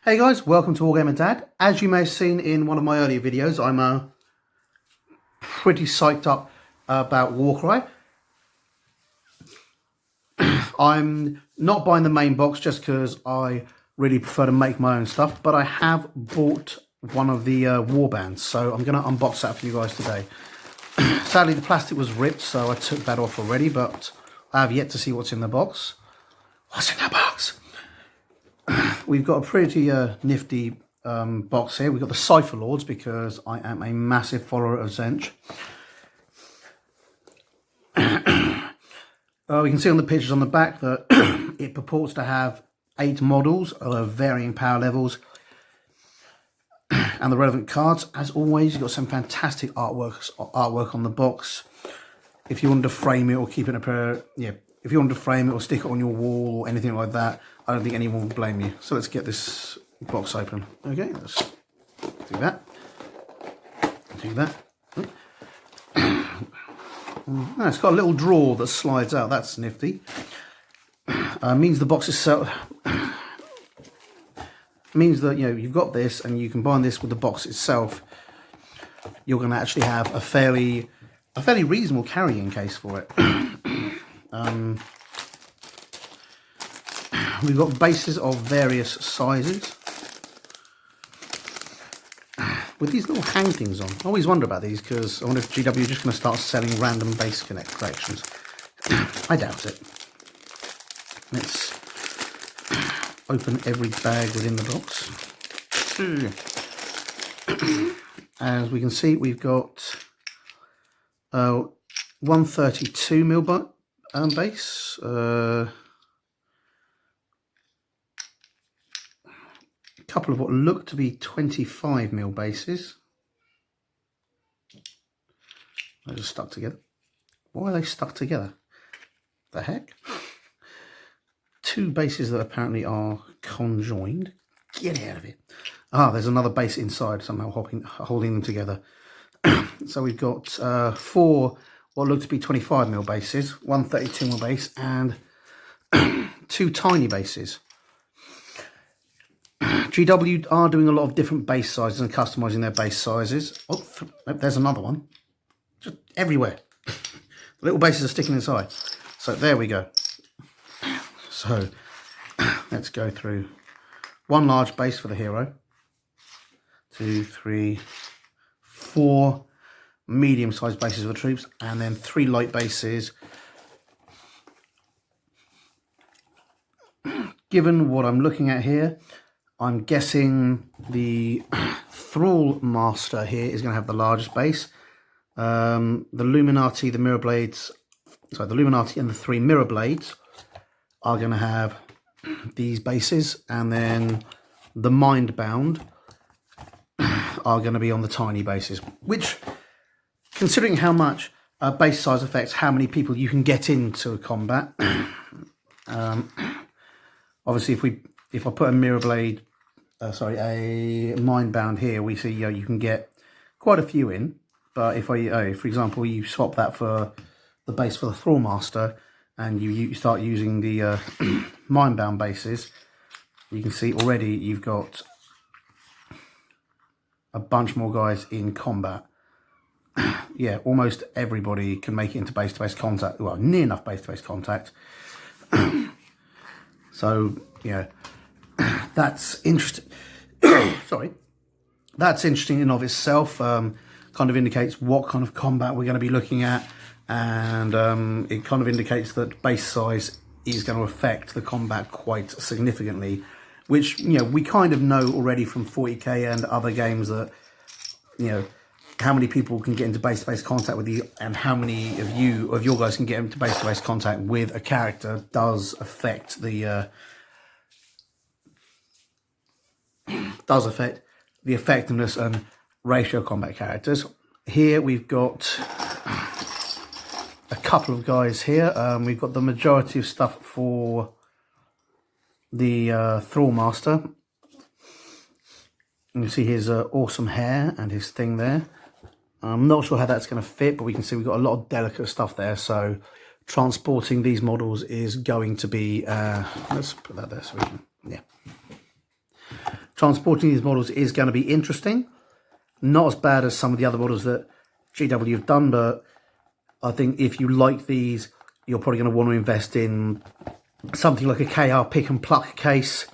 Hey guys, welcome to Wargamer Dad. As you may have seen in one of my earlier videos, I'm pretty psyched up about Warcry. I'm not buying the main box just because I really prefer to make my own stuff, but I have bought one of the warbands, so I'm going to unbox that for you guys today. Sadly, the plastic was ripped, so I took that off already, but I have yet to see what's in the box. What's in the box? We've got a pretty nifty box here. We've got the Cypher Lords because I am a massive follower of Zench. We can see on the pictures on the back that it purports to have 8 models of varying power levels and the relevant cards. As always, you've got some fantastic artwork on the box. If you wanted to frame it or keep it in a pair, if you wanted to frame it or stick it on your wall or anything like that, I don't think anyone will blame you. So let's get this box open. Okay, let's do that. Do that. Oh, it's got a little drawer that slides out. That's nifty. Means the box itself means that you've got this, and you combine this with the box itself. You're going to actually have a fairly reasonable carrying case for it. We've got bases of various sizes with these little hang things on. I always wonder about these because I wonder if GW are just going to start selling random base collections. I doubt it. Let's open every bag within the box. As we can see, we've got 132mm base. Couple of what look to be 25mm bases. They're just stuck together. Why are they stuck together? The heck? 2 bases that apparently are conjoined. Get out of it. Ah, there's another base inside somehow holding them together. So we've got 4 what look to be 25mm bases, 132mm base, and 2 tiny bases. GW are doing a lot of different base sizes and customizing their base sizes. Oh, there's another one. Just everywhere. The little bases are sticking inside. So there we go. So let's go through. 1 large base for the hero. 2, 3, 4 medium-sized bases for the troops, and then 3 light bases. Given what I'm looking at here, I'm guessing the Thrall Master here is going to have the largest base. The Illuminati, the Mirror Blades, sorry, the Illuminati and the 3 Mirror Blades are going to have these bases, and then the Mindbound are going to be on the tiny bases, which, considering how much base size affects how many people you can get into combat, obviously if I put a Mirror Blade, a Mindbound here, we see you can get quite a few in. But if for example, you swap that for the base for the Thrall Master, and you start using the Mindbound bases, you can see already you've got a bunch more guys in combat. Yeah, almost everybody can make it into base-to-base contact. Well, near enough base-to-base contact. So that's interesting. Sorry, that's interesting in of itself. Kind of indicates what kind of combat we're going to be looking at, and it kind of indicates that base size is going to affect the combat quite significantly, which we kind of know already from 40k and other games that how many people can get into base-to-base contact with you, and how many of your guys can get into base-to-base contact with a character does affect the effectiveness and ratio of combat characters. Here we've got a couple of guys here. We've got the majority of stuff for the Thrall Master. You can see his awesome hair and his thing there. I'm not sure how that's going to fit, but we can see we've got a lot of delicate stuff there. So transporting these models is going to be, let's put that there so we can, transporting these models is going to be interesting. Not as bad as some of the other models that GW have done, but I think if you like these, you're probably going to want to invest in something like a KR pick and pluck case.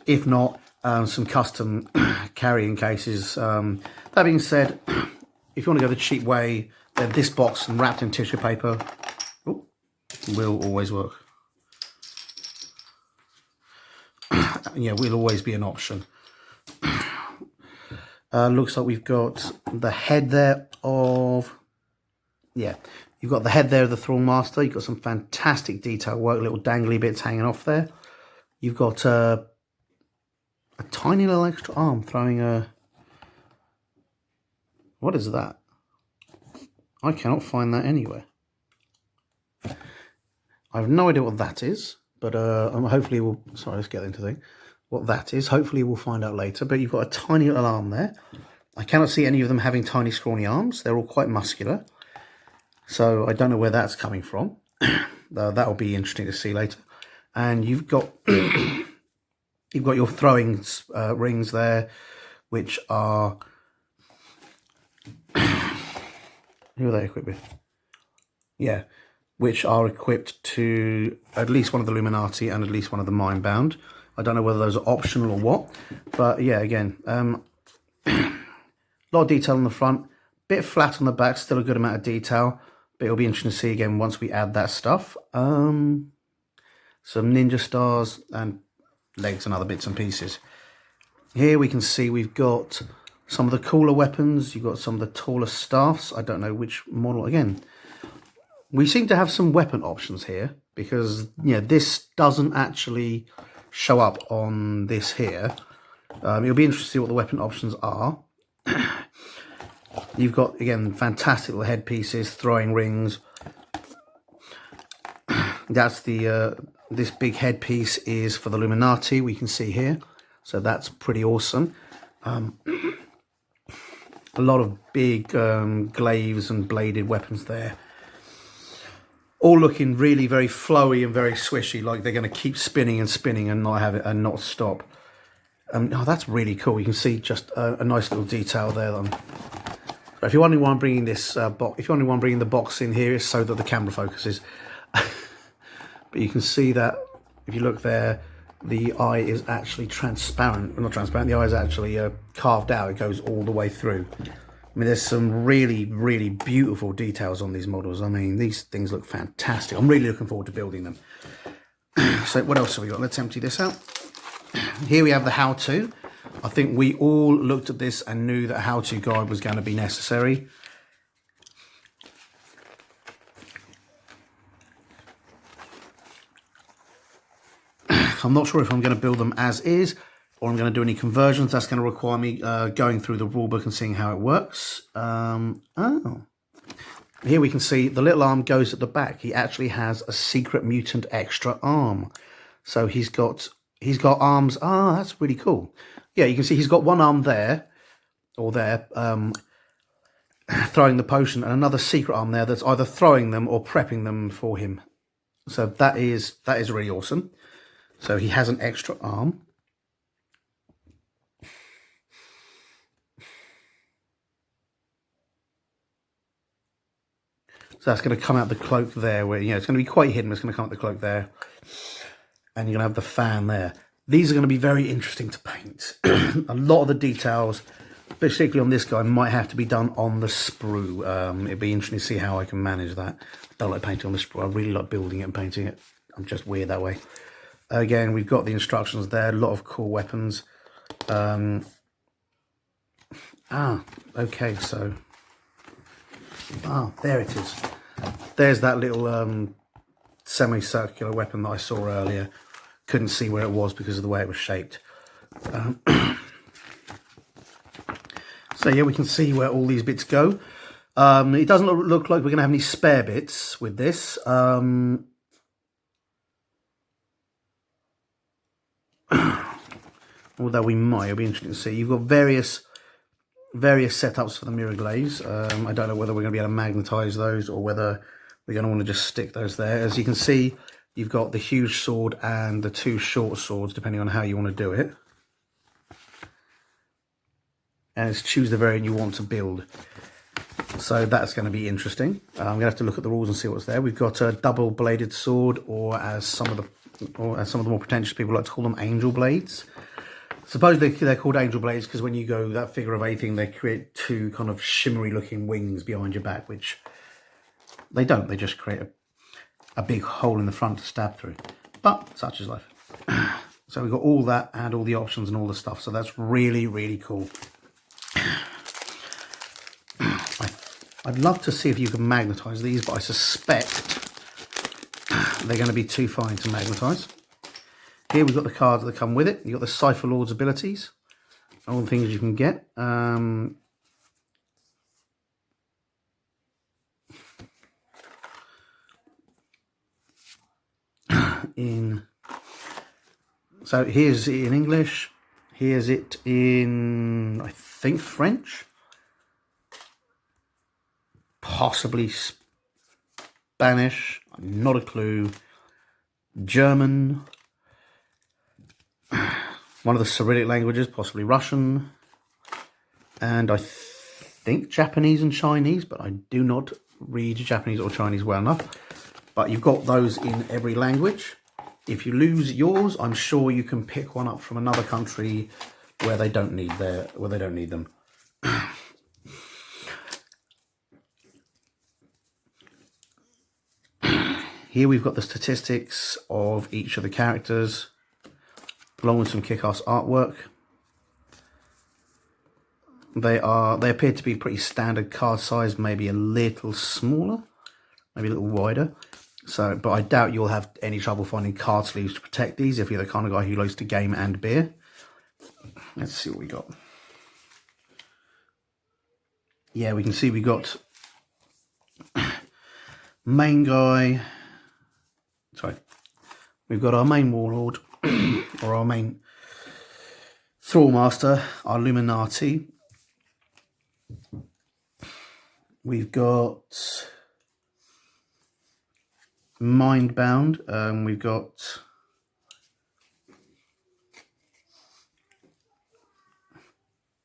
If not, some custom carrying cases. That being said, if you want to go the cheap way, then this box and wrapped in tissue paper will always work. Yeah, will always be an option. Looks like we've got the head there of, yeah, you've got the head there of the Thrall Master. You've got some fantastic detail work, little dangly bits hanging off there. You've got a tiny little extra arm throwing a, what is that? I cannot find that anywhere. I have no idea what that is, but hopefully we'll, sorry, let's get into the thing. What that is, hopefully we'll find out later, but you've got a tiny little arm there. I cannot see any of them having tiny scrawny arms. They're all quite muscular. So I don't know where that's coming from. That'll be interesting to see later. And you've got you've got your throwing rings there, which are, who are they equipped with? Yeah, which are equipped to at least one of the Illuminati and at least one of the Mindbound. I don't know whether those are optional or what, but yeah, again, a lot of detail on the front, bit flat on the back, still a good amount of detail, but it'll be interesting to see again once we add that stuff. Some ninja stars and legs and other bits and pieces. Here we can see we've got some of the cooler weapons. You've got some of the taller staffs. I don't know which model. Again, we seem to have some weapon options here because, yeah, this doesn't actually show up on this here. It'll be interesting to see what the weapon options are. You've got, again, fantastic little headpieces, throwing rings. That's the this big headpiece is for the Illuminati, we can see here. So that's pretty awesome. A lot of big glaives and bladed weapons there. All looking really very flowy and very swishy, like they're going to keep spinning and spinning and not have it and not stop. Oh, that's really cool. You can see just a nice little detail there. If you're wondering why I'm bringing this box, if you're wondering why I'm bringing the box in here, it's so that the camera focuses. But you can see that if you look there, the eye is actually transparent. Well, not transparent. The eye is actually carved out. It goes all the way through. I mean, there's some really, really beautiful details on these models. I mean, these things look fantastic. I'm really looking forward to building them. So what else have we got? Let's empty this out. Here we have the how-to. I think we all looked at this and knew that a how-to guide was going to be necessary. I'm not sure if I'm going to build them as is, or I'm going to do any conversions. That's going to require me going through the rulebook and seeing how it works. Oh, here we can see the little arm goes at the back. He actually has a secret mutant extra arm. So he's got arms. Ah, that's really cool. Yeah, you can see he's got one arm there, or there, throwing the potion, and another secret arm there that's either throwing them or prepping them for him. So that is really awesome. So he has an extra arm. So that's going to come out the cloak there, where, you know, it's going to be quite hidden. It's going to come out the cloak there. And you're going to have the fan there. These are going to be very interesting to paint. A lot of the details, particularly on this guy, might have to be done on the sprue. It'd be interesting to see how I can manage that. I don't like painting on the sprue. I really like building it and painting it. I'm just weird that way. Again, we've got the instructions there. A lot of cool weapons. Okay, so... there it is. There's that little semicircular weapon that I saw earlier. Couldn't see where it was because of the way it was shaped. So yeah, we can see where all these bits go. It doesn't look like we're going to have any spare bits with this. Although we might. It'll be interesting to see. You've got various setups for the mirror glaives. I don't know whether we're going to be able to magnetize those or whether we're going to want to just stick those there. As you can see, you've got the huge sword and the 2 short swords, depending on how you want to do it. And it's choose the variant you want to build. So that's going to be interesting. I'm going to have to look at the rules and see what's there. We've got a double-bladed sword, or as some of the more pretentious people like to call them, angel blades. Supposedly they're called angel blades because when you go that figure of 8 thing, they create 2 kind of shimmery-looking wings behind your back, which they don't. They just create a big hole in the front to stab through. But such is life. So we've got all that and all the options and all the stuff. So that's really, really cool. I'd love to see if you can magnetize these, but I suspect they're going to be too fine to magnetize. Here we've got the cards that come with it. You've got the Cypher Lord's abilities, all the things you can get. So here's it in English. Here's it in, I think, French. Possibly Spanish, not a clue. German, one of the Cyrillic languages, possibly Russian, and I think Japanese and Chinese, but I do not read Japanese or Chinese well enough. But you've got those in every language. If you lose yours, I'm sure you can pick one up from another country where they don't need them. Here we've got the statistics of each of the characters, along with some kick-ass artwork. They appear to be pretty standard card size, maybe a little smaller, maybe a little wider. So, but I doubt you'll have any trouble finding card sleeves to protect these if you're the kind of guy who likes to game and beer. Let's see what we got. Yeah, we can see we got main guy. Sorry, we've got our main warlord, or our main thrall master, our Illuminati. We've got Mindbound. We've got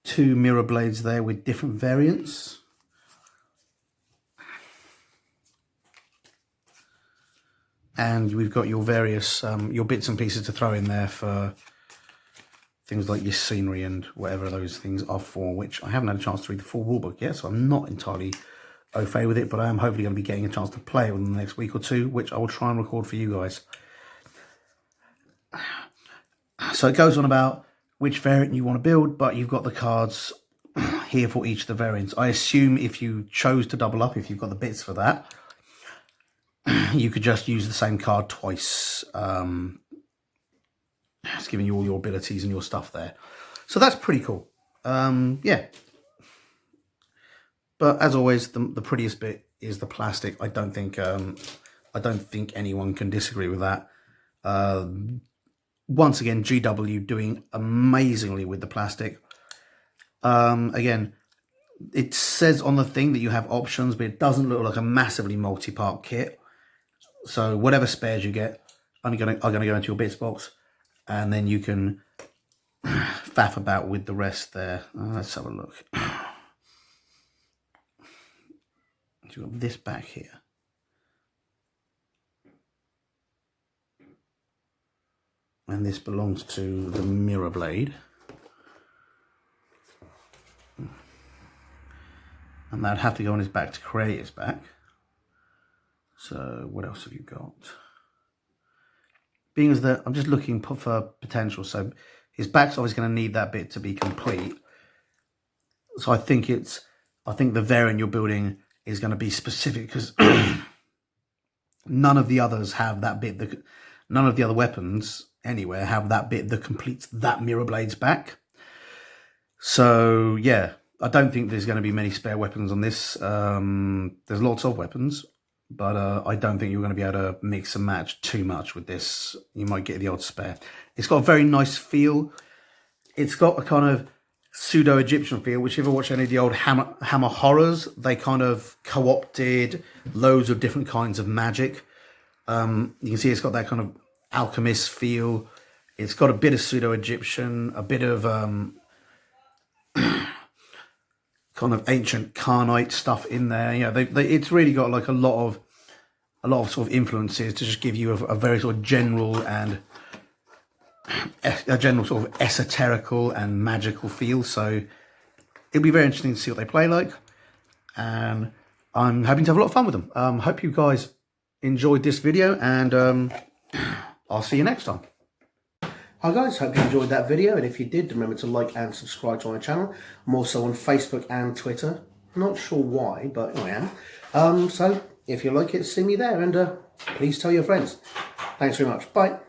two mirror blades there with different variants. And we've got your various, your bits and pieces to throw in there for things like your scenery and whatever those things are for, which I haven't had a chance to read the full rulebook yet, so I'm not entirely au fait with it, but I am hopefully going to be getting a chance to play it within the next week or two, which I will try and record for you guys. So it goes on about which variant you want to build, but you've got the cards here for each of the variants. I assume if you chose to double up, if you've got the bits for that, you could just use the same card twice. It's giving you all your abilities and your stuff there. So that's pretty cool. Yeah. But as always, the prettiest bit is the plastic. I don't think anyone can disagree with that. Once again, GW doing amazingly with the plastic. Again, it says on the thing that you have options, but it doesn't look like a massively multi-part kit. So whatever spares you get are going to go into your bits box, and then you can faff about with the rest there. Let's have a look. You've got this back here. And this belongs to the mirror blade. And that'd have to go on his back to create his back. So what else have you got? Being as that I'm just looking for potential. So his back's always going to need that bit to be complete. So I think the variant you're building is going to be specific, because none of the others have that bit. None of the other weapons anywhere have that bit that completes that mirror blade's back. So yeah, I don't think there's going to be many spare weapons on this. There's lots of weapons, but I don't think you're going to be able to mix and match too much with this. You might get the odd spare. It's got a very nice feel. It's got a kind of pseudo-Egyptian feel, which if you ever watch any of the old Hammer horrors, they kind of co-opted loads of different kinds of magic You can see it's got that kind of alchemist feel. It's got a bit of pseudo-Egyptian, a bit of kind of ancient Khanite stuff in there. You know, it's really got like a lot of sort of influences to just give you a very sort of general and a general sort of esoterical and magical feel. So it'll be very interesting to see what they play like, and I'm hoping to have a lot of fun with them. Hope you guys enjoyed this video, and I'll see you next time. Hi guys, hope you enjoyed that video, and if you did, remember to like and subscribe to my channel. I'm also on Facebook and Twitter. Not sure why, but I am. So if you like it, see me there, and please tell your friends. Thanks very much. Bye.